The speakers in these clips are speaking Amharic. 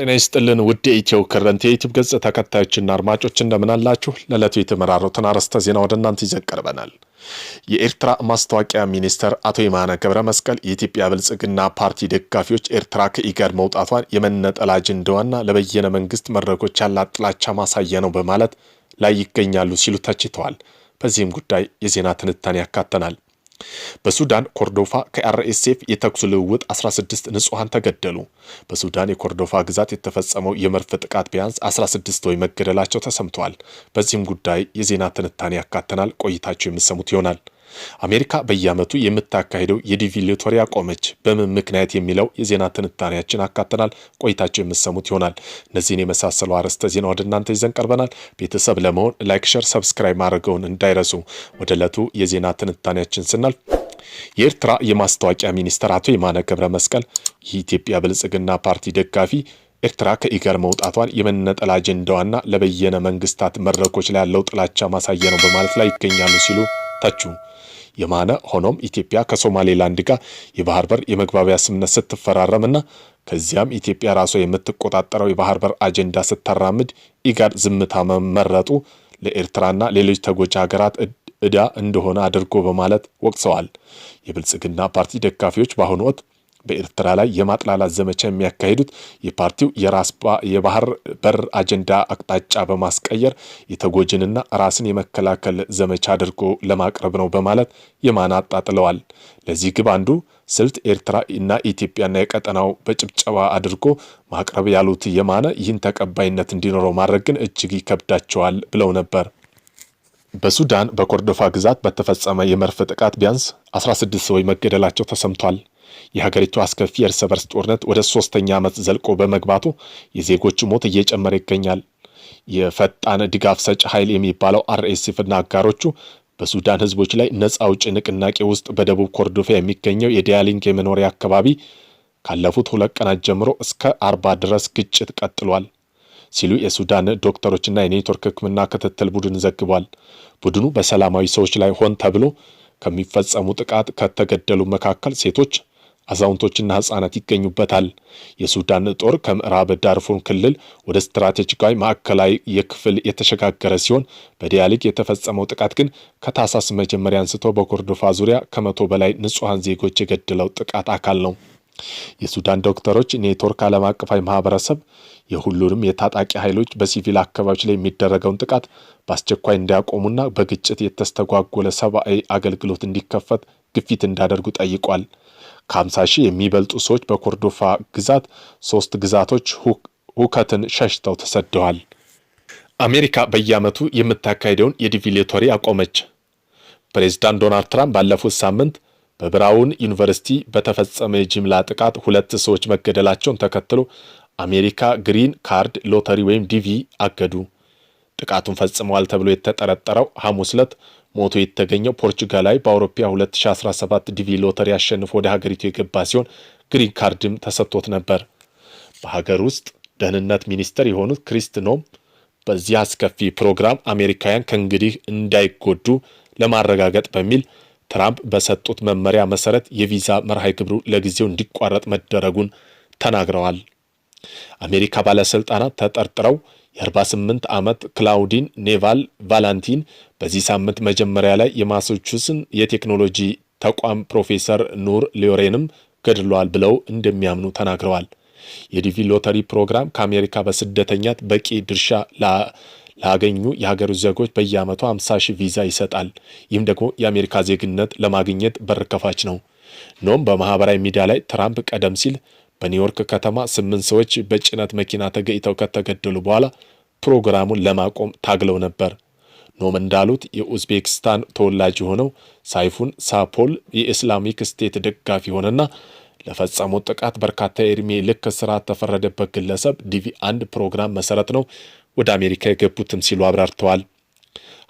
ጤና ይስጥልን ውድ ኢትዮ ከረንት የዩቲዩብ ገጽ ተከታዮችና አድማጮች እንደምን አላችሁ? ለዕለቱ የተመራሩትን አርዕስተ ዜና ወደ እናንተ ይዘን ቀርበናል። የኤርትራ ማስታወቂያ ሚኒስተር አቶ የማነ ገብረ መስቀል የኢትዮጵያ ብልጽግና ፓርቲ ደጋፊዎች ኤርትራ ከኢጋድ መውጣቷን የመነጠል አጀንዳዋና ለበየነ መንግስት መድረኮች ያላት ጥላቻ ማሳያ ነው በማለት ላይ ይገኛሉ ሲሉ ተችተዋል። በዚህም ጉዳይ የዜና ትንታኔ ያካተናል። በሱዳን ኮርዶፋ ከአርኤስኤፍ የተኩስ ልውውጥ 16 ንጹሃን ተገደሉ። በሱዳን የኮርዶፋ ግዛት የተፈጸመው የመርፍ ጥቃት ቢያንስ 16 ሰዎች መገደላቸው ተሰምቷል። በዚህም ጉዳይ የዜና ትንታኔ ያካተናል። ቆይታችሁ የምትሰሙት ይሆናል። አሜሪካ በየዓመቱ የምታካሄደው የዲቪ ሎተሪ አቆመች። በምን ምክንያት የሚለው የዜና ትንታኔያችን አካተናል። ቆይታችሁ የምትሰሙት ይሆናል። እነዚህን የመሳሰሉ አርዕስተ ዜና ወደ እናንተ ይዘን ቀርበናል። ቤተሰብ ለመሆን ላይክ፣ ሼር፣ ሰብስክራይብ ማድረገውን እንዳይረሱ። ወደ ዕለቱ የዜና ትንታኔያችን ስናልፍ የኤርትራ የማስታወቂያ ሚኒስተር አቶ የማነ ገብረ መስቀል የኢትዮጵያ ብልጽግና ፓርቲ ደጋፊ ኤርትራ ከኢጋድ መውጣቷን የመነጠል አጀንዳዋና ለበየነ መንግስታት መድረኮች ላይ ያለው ጥላቻ ማሳያ ነው በማለት ላይ ይገኛሉ ሲሉ ተቹ። የማነ ሆኖም ኢትዮጵያ ከሶማሌላንድ ጋር የባህር በር የመግባቢያ ስምምነት ስትፈራረምና ከዚያም ኢትዮጵያ ራሷ የምትቆጣጠረው የባህር በር አጀንዳ ስታራምድ ኢጋድ ዝምታ መመረጡ ለኤርትራና ሌሎች ተጎጂ ሀገራት ዕዳ እንደሆነ አድርጎ በማለት ወቅሰዋል። የብልጽግና ፓርቲ ደጋፊዎች በአሁኑ ወቅት በኤርትራ ላይ የማጥላላት ዘመቻ የሚያካሂዱት የፓርቲው የባህር በር አጀንዳ አቅጣጫ በማስቀየር የተጎጂንና ራስን የመከላከል ዘመቻ አድርጎ ለማቅረብ ነው በማለት የማነ አጣጥለዋል። ለዚህ ግብ አንዱ ስልት ኤርትራ እና ኢትዮጵያና የቀጠናው በጭብጨባ አድርጎ ማቅረብ ያሉት የማነ ይህን ተቀባይነት እንዲኖረው ማድረግ ግን እጅግ ይከብዳቸዋል ብለው ነበር። በሱዳን በኮርዶፋ ግዛት በተፈጸመ የመርፍ ጥቃት ቢያንስ 16 ሰዎች መገደላቸው ተሰምቷል። የሀገሪቱ አስከፊ የእርስ በርስ ጦርነት ወደ 3ኛ ዓመት ዘልቆ በመግባቱ የዜጎቹ ሞት እየጨመረ ይገኛል። የፈጣን ድጋፍ ሰጪ ኃይል የሚባለው አርኤስኤፍና አጋሮቹ በሱዳን ህዝቦች ላይ ነጻ አውጪ ንቅናቄ ውስጥ በደቡብ ኮርዶፋ የሚገኘው የዲያሊንግ የመኖሪያ አካባቢ ካለፉት 2 ቀናት ጀምሮ እስከ 40 ድረስ ግጭት ቀጥሏል ሲሉ የሱዳን ዶክተሮችና የኔትወርክ ሕክምና ክትትል ቡድን ዘግቧል። ቡድኑ በሰላማዊ ሰዎች ላይ ሆን ተብሎ ከሚፈጸሙ ጥቃት ከተገደሉ መካከል ሴቶች፣ አዛውንቶችና ህጻናት ይገኙበታል። የሱዳን ጦር ከምዕራብ ዳርፉር ክልል ወደ ስትራቴጂካዊ ማዕከላዊ የክፍል የተሸጋገረ ሲሆን በዲያሊግ የተፈጸመው ጥቃት ግን ከታህሳስ መጀመሪያ አንስቶ በኮርዶፋ ዙሪያ ከ100 በላይ ንጹሃን ዜጎች የገደለው ጥቃት አካል ነው። የሱዳን ዶክተሮች ኔትወርክ ዓለም አቀፋዊ ማህበረሰብ የሁሉንም የታጣቂ ኃይሎች በሲቪል አካባቢዎች ላይ የሚደረገውን ጥቃት በአስቸኳይ እንዲያቆሙና በግጭት የተስተጓጎለ ሰብአዊ አገልግሎት እንዲከፈት ግፊት እንዳደርጉ ጠይቋል። ከ50 ሺህ የሚበልጡ ሰዎች በኮርዶፋ ግዛት 3 ግዛቶች ሁከትን ሸሽተው ተሰደዋል። አሜሪካ በየዓመቱ የምታካሄደውን የዲቪ ሎተሪ አቆመች። ፕሬዝዳንት ዶናልድ ትራምፕ ባለፉት ሳምንት በብራውን ዩኒቨርሲቲ በተፈጸመ የጅምላ ጥቃት 2 ሰዎች መገደላቸውን ተከትሎ አሜሪካ ግሪን ካርድ ሎተሪ ወይም ዲቪ አገዱ። ጥቃቱን ፈጽመዋል ተብሎ የተጠረጠረው ሐሙስ ዕለት ሞቶ የተገኘው ፖርቹጋላዊ በአውሮፓ 2017 ዲቪ ሎተሪ አሸንፎ ወደ ሀገሪቱ የገባ ሲሆን ግሪን ካርድም ተሰጥቶት ነበር። በሀገር ውስጥ ደህንነት ሚኒስትር የሆኑት ክሪስት ኖም በዚህ አስከፊ ፕሮግራም አሜሪካውያን ከእንግዲህ እንዳይጎዱ ለማረጋገጥ በሚል ትራምፕ በሰጡት መመሪያ መሰረት የቪዛ መርሃ ግብሩ ለጊዜው እንዲቋረጥ መደረጉን ተናግረዋል። አሜሪካ ባለስልጣናት ተጠርጥረው የ48 ዓመት ክላውዲን ኔቫል ቫላንቲን በዚህ ሳምንት መጀመሪያ ላይ የማሳቹሴትስ የቴክኖሎጂ ተቋም ፕሮፌሰር ኑር ሊዮሬንም ገድለዋል ብለው እንደሚያምኑ ተናግረዋል። የዲቪ ሎተሪ ፕሮግራም ከአሜሪካ በስደተኛት በቂ ድርሻ ላገኙ የሀገሩ ዜጎች በየዓመቱ 50 ሺህ ቪዛ ይሰጣል። ይህም ደግሞ የአሜሪካ ዜግነት ለማግኘት በር ከፋች ነው። ኖም በማህበራዊ ሚዲያ ላይ ትራምፕ ቀደም ሲል በኒውዮርክ ከተማ 8 ሰዎች በጭነት መኪና ተገጭተው ከተገደሉ በኋላ ፕሮግራሙን ለማቆም ታግለው ነበር። ኖም እንዳሉት የኡዝቤክስታን ተወላጅ የሆነው ሳይፉን ሳፖል የኢስላሚክ ስቴት ደጋፊ ሆነና ለፈጸሙት ጥቃት በርካታ የዕድሜ ልክ እስራት ተፈረደበት ግለሰብ ዲቪ 1 ፕሮግራም መሰረት ነው ወደ አሜሪካ የገቡትም ሲሉ አብራርተዋል።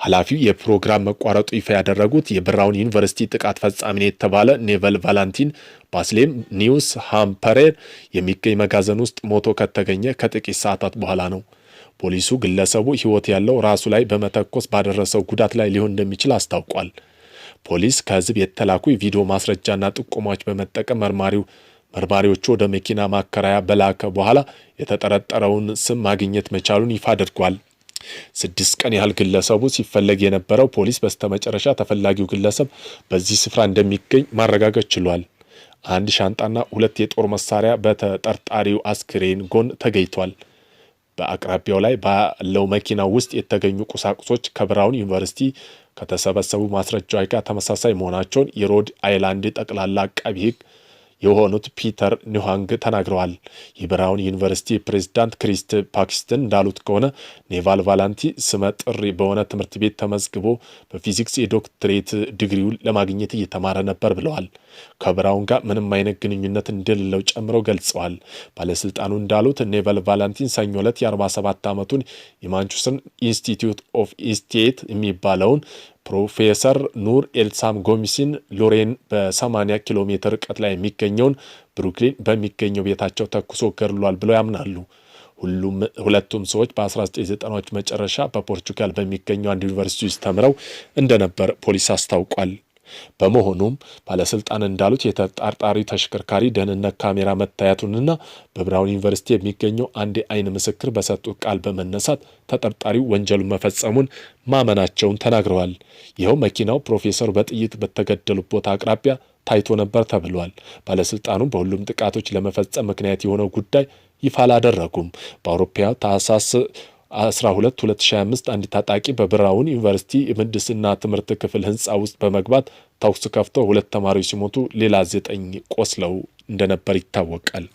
ኃላፊው የፕሮግራም መቋረጡ ይፋ ያደረጉት የብራውን ዩኒቨርሲቲ ጥቃት ፈጻሚ የተባለ ኔቨል ቫላንቲን ባስሌም ኒውስ ሃምፐሬር የሚገኝ መጋዘን ውስጥ ሞቶ ከተገኘ ከጥቂት ሰዓታት በኋላ ነው። ፖሊሱ ግለሰቡ ሕይወት ያለው ራሱ ላይ በመተኮስ ባደረሰው ጉዳት ላይ ሊሆን እንደሚችል አስታውቋል። ፖሊስ ከህዝብ የተላኩ የቪዲዮ ማስረጃና ጥቆማዎች በመጠቀም መርማሪው መርማሪዎቹ ወደ መኪና ማከራያ በላከ በኋላ የተጠረጠረውን ስም ማግኘት መቻሉን ይፋ አድርጓል። 6 ቀን ያህል ግለሰቡ ሲፈለግ የነበረው ፖሊስ በስተመጨረሻ ተፈላጊው ግለሰብ በዚህ ስፍራ እንደሚገኝ ማረጋገጥ ችሏል። አንድ ሻንጣና 2 የጦር መሳሪያ በተጠርጣሪው አስክሬን ጎን ተገኝቷል። በአቅራቢያው ላይ ባለው መኪና ውስጥ የተገኙ ቁሳቁሶች ከብራውን ዩኒቨርሲቲ ከተሰበሰቡ ማስረጃዎች ጋር ተመሳሳይ መሆናቸውን የሮድ አይላንድ ጠቅላላ አቃቢ ሕግ የሆኑት ፒተር ኒውሃንግ ተናግረዋል። የብራውን ዩኒቨርሲቲ ፕሬዝዳንት ክሪስት ፓክስተን እንዳሉት ከሆነ ኔቫል ቫላንቲ ስመ ጥሪ በሆነ ትምህርት ቤት ተመዝግቦ በፊዚክስ የዶክትሬት ዲግሪውን ለማግኘት እየተማረ ነበር ብለዋል። ከብራውን ጋር ምንም አይነት ግንኙነት እንደሌለው ጨምረው ገልጸዋል። ባለስልጣኑ እንዳሉት ኔቫል ቫላንቲን ሰኞ ዕለት የ47 ዓመቱን የማንቸስተር ኢንስቲትዩት ኦፍ ኢስቴት የሚባለውን ፕሮፌሰር ኑር ኤልሳም ጎሚሲን ሎሬን በ80 ኪሎ ሜትር ርቀት ላይ የሚገኘውን ብሩክሊን በሚገኘው ቤታቸው ተኩሶ ገድሏል ብለው ያምናሉ። ሁለቱም ሰዎች በ1990ዎች መጨረሻ በፖርቹጋል በሚገኘው አንድ ዩኒቨርሲቲ ውስጥ ተምረው እንደነበር ፖሊስ አስታውቋል። በመሆኑም ባለስልጣን እንዳሉት የተጠርጣሪ ተሽከርካሪ ደህንነት ካሜራ መታየቱንና በብራውን ዩኒቨርሲቲ የሚገኘው አንድ የዓይን ምስክር በሰጡት ቃል በመነሳት ተጠርጣሪው ወንጀሉን መፈጸሙን ማመናቸውን ተናግረዋል። ይኸው መኪናው ፕሮፌሰሩ በጥይት በተገደሉበት ቦታ አቅራቢያ ታይቶ ነበር ተብሏል። ባለስልጣኑ በሁሉም ጥቃቶች ለመፈጸም ምክንያት የሆነው ጉዳይ ይፋ አላደረጉም። በአውሮፓ ታህሳስ 12 2025 አንድ ታጣቂ በብራውን ዩኒቨርሲቲ የምህንድስና ትምህርት ክፍል ህንፃ ውስጥ በመግባት ተኩስ ከፍተው 2 ተማሪዎች ሲሞቱ ሌላ 9 ቆስለው እንደነበር ይታወቃል።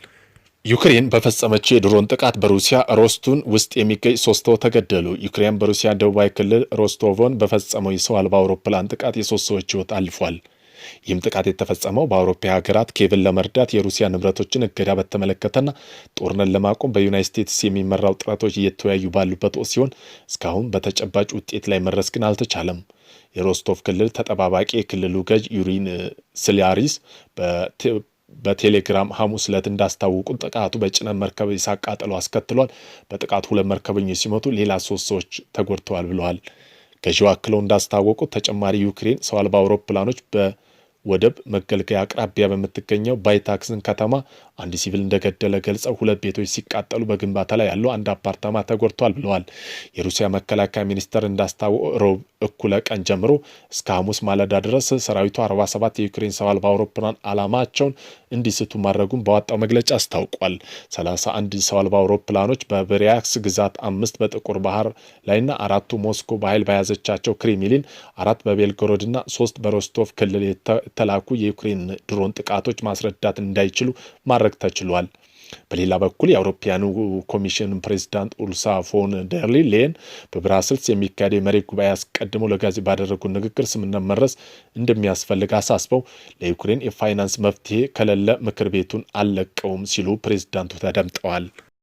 ዩክሬን በፈጸመችው የድሮን ጥቃት በሩሲያ ሮስቶቭ ውስጥ የሚገኝ 3 ሰዎች ተገደሉ። ዩክሬን በሩሲያ ደቡባዊ ክልል ሮስቶቭን በፈጸመው የሰው አልባ አውሮፕላን ጥቃት የ3 ሰዎች ህይወት አልፏል። ይህም ጥቃት የተፈጸመው በአውሮፓ ሀገራት ኬቭን ለመርዳት የሩሲያ ንብረቶችን እገዳ በተመለከተና ጦርነት ለማቆም በዩናይትድ ስቴትስ የሚመራው ጥረቶች እየተወያዩ ባሉበት ሲሆን እስካሁን በተጨባጭ ውጤት ላይ መድረስ ግን አልተቻለም። የሮስቶቭ ክልል ተጠባባቂ የክልሉ ገዥ ዩሪን ስሊያሪስ በቴሌግራም ሐሙስ ዕለት እንዳስታወቁት ጥቃቱ በጭነት መርከብ የእሳት ቃጠሎ አስከትሏል። በጥቃቱ 2 መርከበኞች ሲሞቱ ሌላ 3 ሰዎች ተጎድተዋል ብለዋል። ገዢው አክለው እንዳስታወቁት ተጨማሪ ዩክሬን ሰው አልባ አውሮፕላኖች ወደብ መገልገያ አቅራቢያ በምትገኘው ባይታክስን ከተማ አንድ ሲቪል እንደገደለ ገልጸው 2 ቤቶች ሲቃጠሉ በግንባታ ላይ ያለው አንድ አፓርታማ ተጎድቷል ብለዋል። የሩሲያ መከላከያ ሚኒስቴር እንዳስታወቀው ሮብ እኩለ ቀን ጀምሮ እስከ ሐሙስ ማለዳ ድረስ ሰራዊቱ 47 የዩክሬን ሰው አልባ አውሮፕላን ዓላማቸውን እንዲስቱ ማድረጉን በወጣው መግለጫ አስታውቋል። 31 ሰው አልባ አውሮፕላኖች በብሪያንስክ ግዛት፣ 5 በጥቁር ባህር ላይና 4ቱ ሞስኮ በኃይል በያዘቻቸው ክሬምሊን፣ 4 በቤልጎሮድና 3 በሮስቶቭ ክልል የተላኩ የዩክሬን ድሮን ጥቃቶች ማስረዳት እንዳይችሉ ማድረግ ተችሏል። በሌላ በኩል የአውሮፓውያኑ ኮሚሽን ፕሬዚዳንት ኡርሱላ ፎን ደር ሌየን በብራስልስ የሚካሄደው የመሪዎች ጉባኤ አስቀድመው ለጋዜጠኞች ባደረጉት ንግግር ስምምነት መድረስ እንደሚያስፈልግ አሳስበው ለዩክሬን የፋይናንስ መፍትሄ ከሌለ ምክር ቤቱን አልለቀውም ሲሉ ፕሬዚዳንቱ ተደምጠዋል።